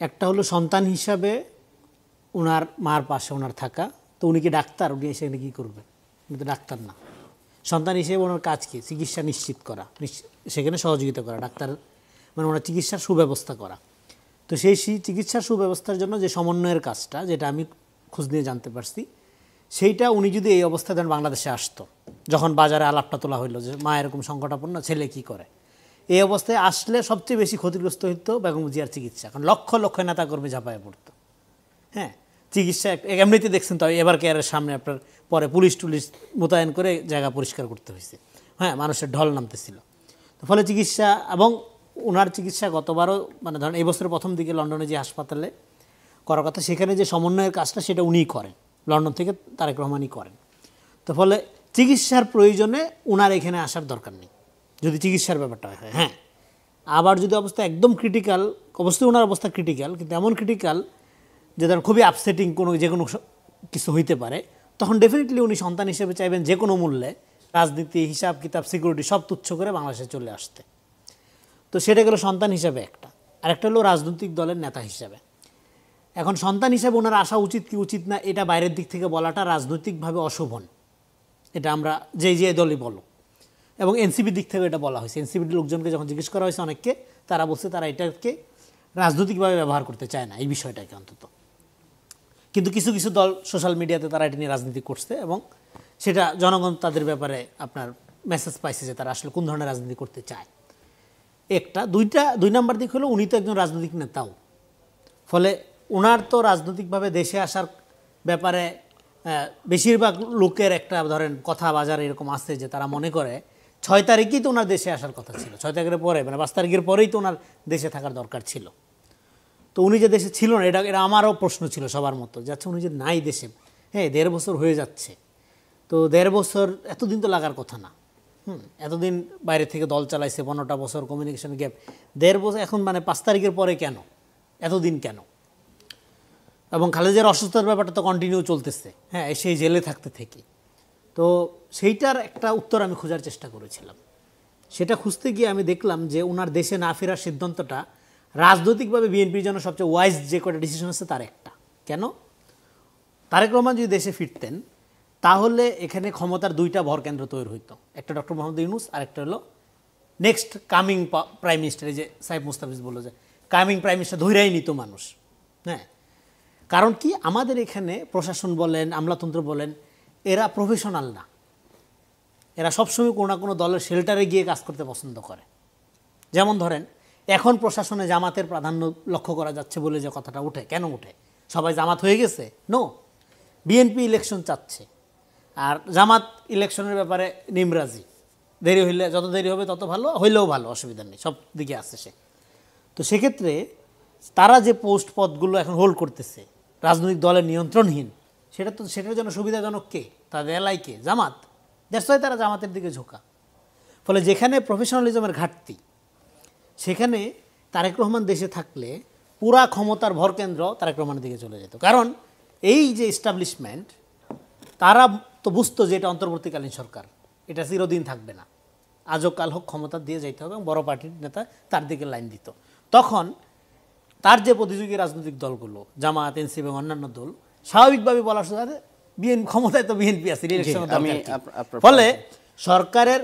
একটা হলো সন্তান হিসাবে ওনার মার পাশে ওনার থাকা। তো উনি কি ডাক্তার? উনি সেখানে কী করবেন? উনি তো ডাক্তার না। সন্তান হিসেবে ওনার কাজ কি? চিকিৎসা নিশ্চিত করা, সেখানে সহযোগিতা করা, ডাক্তার মানে ওনার চিকিৎসার সুব্যবস্থা করা। তো সেই চিকিৎসার সুব্যবস্থার জন্য যে সমন্বয়ের কাজটা, যেটা আমি খোঁজ নিয়ে জানতে পারছি, সেইটা উনি যদি এই অবস্থায় দেন বাংলাদেশে আসতো, যখন বাজারে আলাপটা তোলা হইলো যে মা এরকম সংকটাপন্ন, ছেলে কি করে, এই অবস্থায় আসলে সবচেয়ে বেশি ক্ষতিগ্রস্ত হইতো বেগম জিয়ার চিকিৎসা। কারণ লক্ষ লক্ষ নেতাকর্মী ঝাঁপায় পড়তো। হ্যাঁ, চিকিৎসা এমনিতে দেখছেন তো, এবার কেয়ারের সামনে আপনার পরে পুলিশ টুলিশ মোতায়েন করে জায়গা পরিষ্কার করতে হয়েছে। হ্যাঁ, মানুষের ঢল নামতেছিল। তো ফলে চিকিৎসা এবং ওনার চিকিৎসা গতবারও মানে ধরেন এই বছরের প্রথম দিকে লন্ডনে যে হাসপাতালে করার কথা, সেখানে যে সমন্বয়ের কাজটা সেটা উনিই করেন, লন্ডন থেকে তারেক রহমানই করেন। তো ফলে চিকিৎসার প্রয়োজনে ওনার এখানে আসার দরকার নেই যদি চিকিৎসার ব্যাপারটা হয়। হ্যাঁ, আবার যদি অবস্থা একদম ক্রিটিক্যাল, অবশ্যই ওনার অবস্থা ক্রিটিক্যাল, কিন্তু এমন ক্রিটিক্যাল যে ধরেন খুবই আপসেটিং যে কোনো কিছু হইতে পারে, তখন ডেফিনেটলি উনি সন্তান হিসেবে চাইবেন যে কোনো মূল্যে রাজনীতি, হিসাব কিতাব, সিকিউরিটি সব তুচ্ছ করে বাংলাদেশে চলে আসতে। তো সেটা গেলো সন্তান হিসাবে একটা। আরেকটা হলো রাজনৈতিক দলের নেতা হিসাবে। এখন সন্তান হিসাবে ওনার আসা উচিত কি উচিত না, এটা বাইরের দিক থেকে বলাটা রাজনৈতিকভাবে অশোভন। এটা আমরা যে দলই বলো, এবং এনসিপির দিক থেকে এটা বলা হয়েছে। এনসিপির লোকজনকে যখন জিজ্ঞেস করা হয়েছে অনেককে, তারা বলছে তারা এটাকে রাজনৈতিকভাবে ব্যবহার করতে চায় না এই বিষয়টাকে অন্তত। কিন্তু কিছু কিছু দল সোশ্যাল মিডিয়াতে তারা এটা নিয়ে রাজনীতি করছে, এবং সেটা জনগণ তাদের ব্যাপারে আপনার মেসেজ পাইছে যে তারা আসলে কোন ধরনের রাজনীতি করতে চায়। একটা দুই নাম্বার দিক হলো উনি তো একজন রাজনৈতিক নেতাও। ফলে ওনার তো রাজনৈতিকভাবে দেশে আসার ব্যাপারে বেশিরভাগ লোকের একটা ধরেন কথা বাজার এরকম আছে যে তারা মনে করে 6 তারিখেই তো ওনার দেশে আসার কথা ছিল, 6 তারিখের পরে মানে 5 তারিখের পরেই তো ওনার দেশে থাকার দরকার ছিল। তো উনি যে দেশে ছিল না, এটা আমারও প্রশ্ন ছিল সবার মতো, যাচ্ছে উনি যে নাই দেশে। হ্যাঁ, 1.5 বছর হয়ে যাচ্ছে। তো 1.5 বছর এতদিন তো লাগার কথা না। এতদিন বাইরে থেকে দল চালাইছে, 15টা বছর কমিউনিকেশন গ্যাপ, 1.5 বছর এখন মানে 5 তারিখের পরে কেন, এতদিন কেন? এবং খালেদার অসুস্থতার ব্যাপারটা তো কন্টিনিউ চলতেছে, হ্যাঁ, সেই জেলে থাকতে থেকে। তো সেইটার একটা উত্তর আমি খোঁজার চেষ্টা করেছিলাম। সেটা খুঁজতে গিয়ে আমি দেখলাম যে ওনার দেশে না ফেরার সিদ্ধান্তটা রাজনৈতিকভাবে বিএনপির জন্য সবচেয়ে ওয়াইজ যে কটা ডিসিশন আছে তার একটা। কেন? তারেক রহমান যদি দেশে ফিরতেন তাহলে এখানে ক্ষমতার 2টা ভরকেন্দ্র তৈরি হইতো, একটা ডক্টর মোহাম্মদ ইউনূস, আরেকটা হলো নেক্সট কামিং প্রাইম মিনিস্টার। এই যে সাহেব মুস্তাফিজ বললো যে কামিং প্রাইম মিনিস্টার ধৈরাই নিত মানুষ। হ্যাঁ, কারণ কি আমাদের এখানে প্রশাসন বলেন, আমলাতন্ত্র বলেন, এরা প্রফেশনাল না। এরা সবসময় কোনো না কোনো দলের শেল্টারে গিয়ে কাজ করতে পছন্দ করে। যেমন ধরেন এখন প্রশাসনে জামাতের প্রাধান্য লক্ষ্য করা যাচ্ছে বলে যে কথাটা উঠে, কেন উঠে? সবাই জামাত হয়ে গেছে? নো, বিএনপি ইলেকশন চাচ্ছে, আর জামাত ইলেকশনের ব্যাপারে নিমরাজি। দেরি হইলে, যত দেরি হবে তত ভালো, হইলেও ভালো, অসুবিধা নেই, সব দিকে আসছে সে। তো সেক্ষেত্রে তারা যে পোস্ট পদগুলো এখন হোল্ড করতেছে রাজনৈতিক দলের নিয়ন্ত্রণহীন, সেটার জন্য সুবিধাজনক কে? তাদের এলাই কে? জামাত। দ্যাটস ওয়াই তারা জামাতের দিকে ঝোঁকা। ফলে যেখানে প্রফেশনালিজমের ঘাটতি, সেখানে তারেক রহমান দেশে থাকলে পুরা ক্ষমতার ভরকেন্দ্র তারেক রহমানের দিকে চলে যেত। কারণ এই যে এস্টাবলিশমেন্ট, তারা তো বুঝতো যে এটা অন্তর্বর্তীকালীন সরকার, এটা চিরদিন থাকবে না, আজও কাল হোক ক্ষমতা দিয়ে যাইতে হবে, এবং বড় পার্টির নেতা তার দিকে লাইন দিত। তখন তার যে প্রতিযোগী রাজনৈতিক দলগুলো, জামাত, এনসিপি এবং অন্যান্য দল, স্বাভাবিকভাবে বলার সাথে বিএনপি ক্ষমতায়, তো বিএনপি আছে ইলেকশন। ফলে সরকারের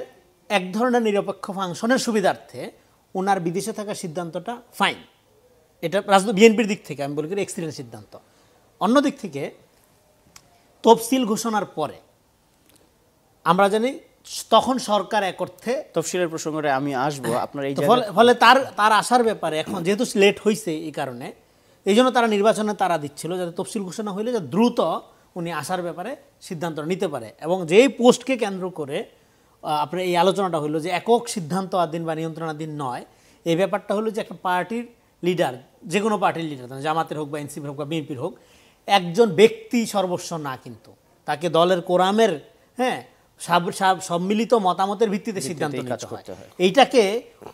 এক ধরনের নিরপেক্ষ ফাংশনের সুবিধার্থে ওনার বিদেশে থাকার সিদ্ধান্তটা ফাইন। এটা বিএনপির দিক থেকে আমি বলি করি এক্সিলেন্ট সিদ্ধান্ত। অন্য দিক থেকে তফসিল ঘোষণার পরে আমরা জানি তখন সরকার এক অর্থে, তফসিলের প্রসঙ্গে আমি আসবো আপনার এই ফলে তার আসার ব্যাপারে এখন যেহেতু লেট হয়েছে, এই কারণে এই জন্য তারা নির্বাচনে তারা দিচ্ছিল যাতে তফসিল ঘোষণা হইলে যে দ্রুত উনি আসার ব্যাপারে সিদ্ধান্ত নিতে পারে। এবং যেই পোস্টকে কেন্দ্র করে আপনার এই আলোচনাটা হলো যে একক সিদ্ধান্তধীন বা নিয়ন্ত্রণাধীন নয়, এই ব্যাপারটা হলো যে একটা পার্টির লিডার, যে কোনো পার্টির লিডার, জামাতের হোক বা এনসিপির হোক বা বিএনপির হোক, একজন ব্যক্তি সর্বস্ব না, কিন্তু তাকে দলের কোরামের সম্মিলিত মতামতের ভিত্তিতে সিদ্ধান্ত নিতে হয়। এইটাকে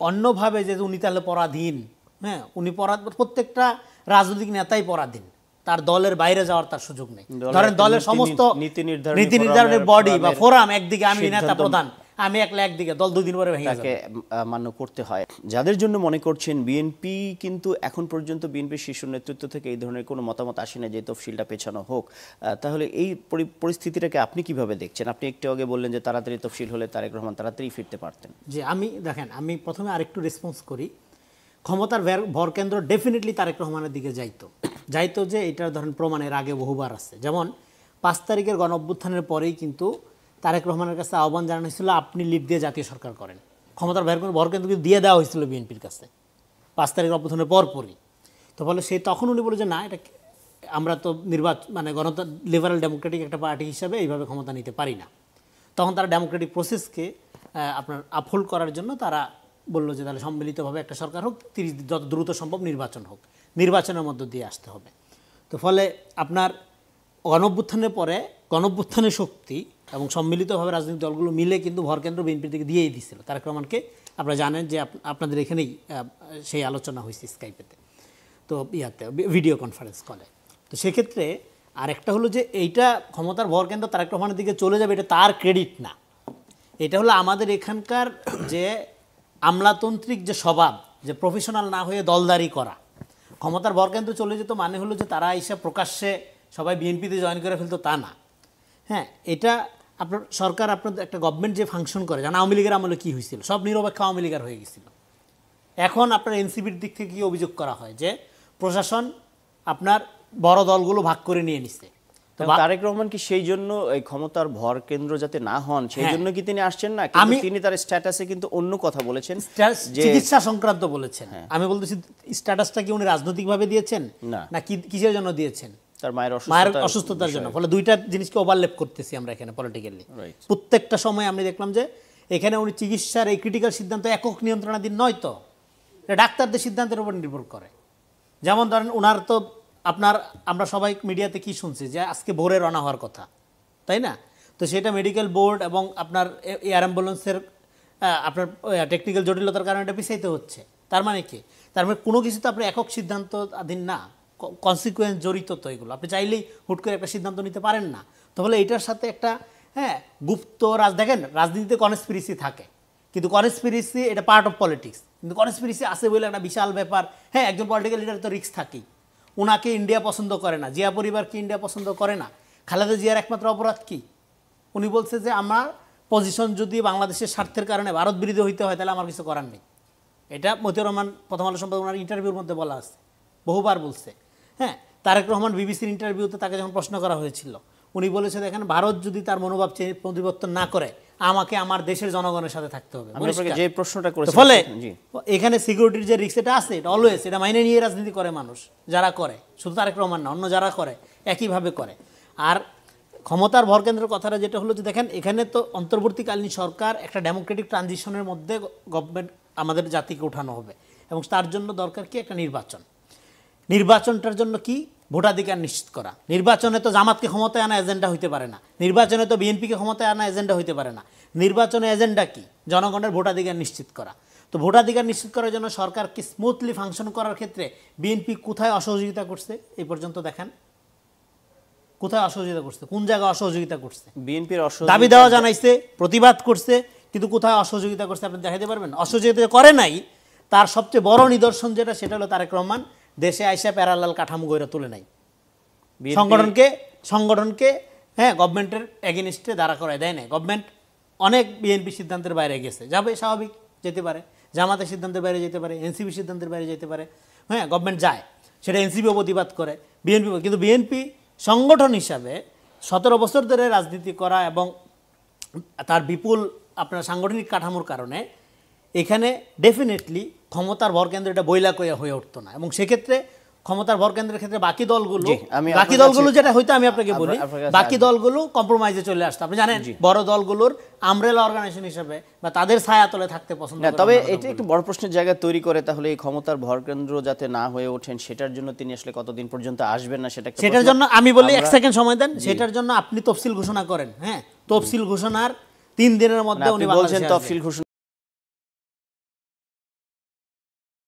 অন্যভাবে যে উনি তাহলে পরাধীন, উনি প্রত্যেকটা রাজনৈতিক নেতাই পরাধীন, তার দলের বাইরে যাওয়ার তার সুযোগ নেই। ধরেন দলের সমস্ত নীতি নির্ধারণের বডি বা ফোরাম একদিকে, আমি নেতা প্রধান, আমি একলা একদিকে, দল 2 দিন পরে ভেঙে যাবে। তাকে মান্য করতে হয়। যাদের জন্য মনে করছেন বিএনপি, কিন্তু এখন পর্যন্ত বিএনপির শীর্ষ নেতৃত্ব থেকে এই ধরনের কোনো মতামত আসে না যে তফসিলটা পেছানো হোক, তাহলে এই পরিস্থিতিটাকে আপনি কিভাবে দেখছেন? আপনি একটু আগে বললেন যে তাড়াতাড়ি তফসিল হলে তারেক রহমান তাড়াতাড়ি ফিরতে পারতেন। যে দেখেন আমি প্রথমে আরেকটু রেসপন্স করি। ক্ষমতার ভরকেন্দ্র ডেফিনেটলি তারেক রহমানের দিকে যাইতো যে এটা ধরেন প্রমাণের আগে বহুবার আছে। যেমন 5 তারিখের গণঅভ্যুত্থানের পরেই কিন্তু তারেক রহমানের কাছে আহ্বান জানানো হয়েছিল আপনি লিড দিয়ে জাতীয় সরকার করেন। ক্ষমতার ভরকেন্দ্র কিন্তু দিয়ে দেওয়া হয়েছিল বিএনপির কাছে 5 তারিখের অভ্যুত্থানের পরপরই। তো ফলে তখন উনি বলে যে না, এটা আমরা তো মানে লিবারাল ডেমোক্রেটিক একটা পার্টি হিসাবে এইভাবে ক্ষমতা নিতে পারি না। তখন তারা ডেমোক্রেটিক প্রসেসকে আপনার আপহোল্ড করার জন্য তারা বললো যে তাহলে সম্মিলিতভাবে একটা সরকার হোক, যত দ্রুত সম্ভব নির্বাচন হোক, নির্বাচনের মধ্য দিয়ে আসতে হবে। তো ফলে আপনার গণঅভ্যুত্থানের পরে গণঅভ্যুত্থানের শক্তি এবং সম্মিলিতভাবে রাজনৈতিক দলগুলো মিলে কিন্তু ভরকেন্দ্র বিএনপির দিকে দিয়েই দিচ্ছিল তারেক রহমানকে। আপনারা জানেন যে আপনাদের এখানেই সেই আলোচনা হয়েছে স্কাইপেতে, তো ভিডিও কনফারেন্স কলে। তো সেক্ষেত্রে আরেকটা হলো যে এইটা ক্ষমতার ভরকেন্দ্র তারেক রহমানের দিকে চলে যাবে, এটা তার ক্রেডিট না। এটা হলো আমাদের এখানকার যে আমলাতান্ত্রিক যে স্বভাব, যে প্রফেশনাল না হয়ে দলদারি করা। ক্ষমতার ভরকেন্দ্র চলে যেত মানে হলো যে তারা এসে প্রকাশ্যে সবাই বিএনপিতে জয়েন করে ফেলতো, তা না। হ্যাঁ, এটা আপনার সরকার, আপনার একটা গভর্নমেন্ট যে ফাংশন করে, জানা আওয়ামী লীগের আমলে কী হয়েছিল, সব নিরপেক্ষ আওয়ামী লীগের হয়ে গেছিল। এখন আপনার এনসিপির দিক থেকে কী অভিযোগ করা হয় যে প্রশাসন আপনার বড় দলগুলো ভাগ করে নিয়ে নিচ্ছে। তারেক রহমান কি সেই জন্য এই ক্ষমতার ভর কেন্দ্র যাতে না হন সেই জন্য কি তিনি আসছেন না? তিনি তার স্ট্যাটাসে কিন্তু অন্য কথা বলেছেন, চিকিৎসা সংক্রান্ত বলেছেন। আমি বলতেছি স্ট্যাটাসটা কি উনি রাজনৈতিকভাবে দিয়েছেন না কিসের জন্য দিয়েছেন? তার মায়ের অসুস্থতার জন্য। ফলে দুইটা জিনিসকে ওভারল্যাপ করতেছি আমরা এখানে পলিটিক্যালি। প্রত্যেকটা সময় আমি দেখলাম যে এখানে উনি চিকিৎসার এই ক্রিটিক্যাল সিদ্ধান্ত একক নিয়ন্ত্রণাধীন নয়, তো এটা ডাক্তারদের সিদ্ধান্তের উপর নির্ভর করে। যেমন ধরেন ওনার তো আমরা সবাই মিডিয়াতে কি শুনছি যে আজকে ভোরে রওনা হওয়ার কথা, তাই না? তো সেটা মেডিকেল বোর্ড এবং আপনার এয়ার অ্যাম্বুলেন্সের আপনার টেকনিক্যাল জটিলতার কারণে এটা পিছাইতে হচ্ছে। তার মানে কি? তার মানে কোনো কিছু তো আপনার একক সিদ্ধান্ত আধীন না, কনসিকুয়েন্স জড়িত তো এগুলো। আপনি চাইলেই হুট করে একটা সিদ্ধান্ত নিতে পারেন না। তাহলে এটার সাথে একটা গুপ্ত দেখেন রাজনীতিতে কনস্পিরেসি থাকে, কিন্তু কনস্পিরেসি এটা পার্ট অফ পলিটিক্স। কিন্তু কনস্পিরেসি আছে বলে একটা বিশাল ব্যাপার। একজন পলিটিক্যাল লিডার তো রিস্ক থাকেই। ওনাকে ইন্ডিয়া পছন্দ করে না, জিয়া পরিবারকে ইন্ডিয়া পছন্দ করে না। খালেদা জিয়ার একমাত্র অপরাধ কি? উনি বলছে যে আমার পজিশন যদি বাংলাদেশের স্বার্থের কারণে ভারত বিরোধী হইতে হয় তাহলে আমার কিছু করার নেই। এটা মতিউর রহমান প্রথম আলো সম্পাদক ওনার ইন্টারভিউর মধ্যে বলা আছে, বহুবার বলছে। তারেক রহমান বিবিসির ইন্টারভিউতে তাকে যখন প্রশ্ন করা হয়েছিল উনি বলেছে দেখেন ভারত যদি তার মনোভাব পরিবর্তন না করে আমাকে আমার দেশের জনগণের সাথে থাকতে হবে। যে প্রশ্নটা করেছেন, ফলে এখানে সিকিউরিটির যে রিস্ক এটা আছে, এটা অলওয়েজ এটা মাইনে নিয়ে রাজনীতি করে মানুষ যারা করে, শুধু তারেক রহমান না, অন্য যারা করে একইভাবে করে। আর ক্ষমতার ভরকেন্দ্রের কথাটা যেটা হলো যে দেখেন এখানে তো অন্তর্বর্তীকালীন সরকার একটা ডেমোক্রেটিক ট্রানজিশনের মধ্যে গভর্নমেন্ট আমাদের জাতিকে উঠানো হবে এবং তার জন্য দরকার কি একটা নির্বাচনটার জন্য কি ভোটাধিকার নিশ্চিত করা। নির্বাচনে তো জামাতকে ক্ষমতায় আনা এজেন্ডা হইতে পারে না, নির্বাচনে তো বিএনপিকে ক্ষমতায় আনা এজেন্ডা হইতে পারে না। নির্বাচনের এজেন্ডা কি? জনগণের ভোটাধিকার নিশ্চিত করা। তো ভোটাধিকার নিশ্চিত করার জন্য সরকারকে স্মুথলি ফাংশন করার ক্ষেত্রে বিএনপি কোথায় অসহযোগিতা করছে এই পর্যন্ত দেখান? কোথায় অসহযোগিতা করছে? কোন জায়গায় অসহযোগিতা করছে? বিএনপির দাবি দেওয়া জানাইছে, প্রতিবাদ করছে, কিন্তু কোথায় অসহযোগিতা করছে আপনি দেখাতে পারবেন? অসহযোগিতা করে নাই। তার সবচেয়ে বড় নিদর্শন যেটা সেটা হলো তারেক রহমান দেশে আইসা প্যারালাল কাঠামো গড়ে তুলে নাই, সংগঠনকে গভর্নমেন্টের এগেনিস্টে দাঁড়া করায় দেয় নাই। গভর্নমেন্ট অনেক বিএনপি সিদ্ধান্তের বাইরে গেছে, যাবে স্বাভাবিক, যেতে পারে, জামাতের সিদ্ধান্তের বাইরে যেতে পারে, এনসিপি সিদ্ধান্তের বাইরে যেতে পারে। গভর্নমেন্ট যায়, সেটা এনসিপিও প্রতিবাদ করে, বিএনপি। কিন্তু বিএনপি সংগঠন হিসাবে 17 বছর ধরে রাজনীতি করা এবং তার বিপুল আপনার সাংগঠনিক কাঠামোর কারণে এখানে ডেফিনেটলি ক্ষমতার ভরকেন্দ্র এটা বইলা কইয়া হয়ে উঠতো না। এবং সেক্ষেত্রে ক্ষমতার ভরকেন্দ্রের ক্ষেত্রে বাকি দলগুলো যেটা হয়তো আমি আপনাকে বলি, বাকি দলগুলো কম্প্রোমাইজে চলে আসতো। আপনি জানেন বড় দলগুলোর আমব্রেলা অর্গানাইজেশন হিসেবে বা তাদের ছায়াতলে থাকতে পছন্দ করে। তবে এটা একটু বড় প্রশ্নের জায়গা তৈরি করে, তাহলে এই ক্ষমতার ভরকেন্দ্র যাতে না হয়ে ওঠেন সেটার জন্য তিনি আসলে কতদিন পর্যন্ত আসবেন না সেটার জন্য আমি বলি 1 সেকেন্ড সময় দেন। সেটার জন্য আপনি তফসিল ঘোষণা করেন, তফসিল ঘোষণার 3 দিনের মধ্যে উনি বলছেন তফসিল ঘোষণা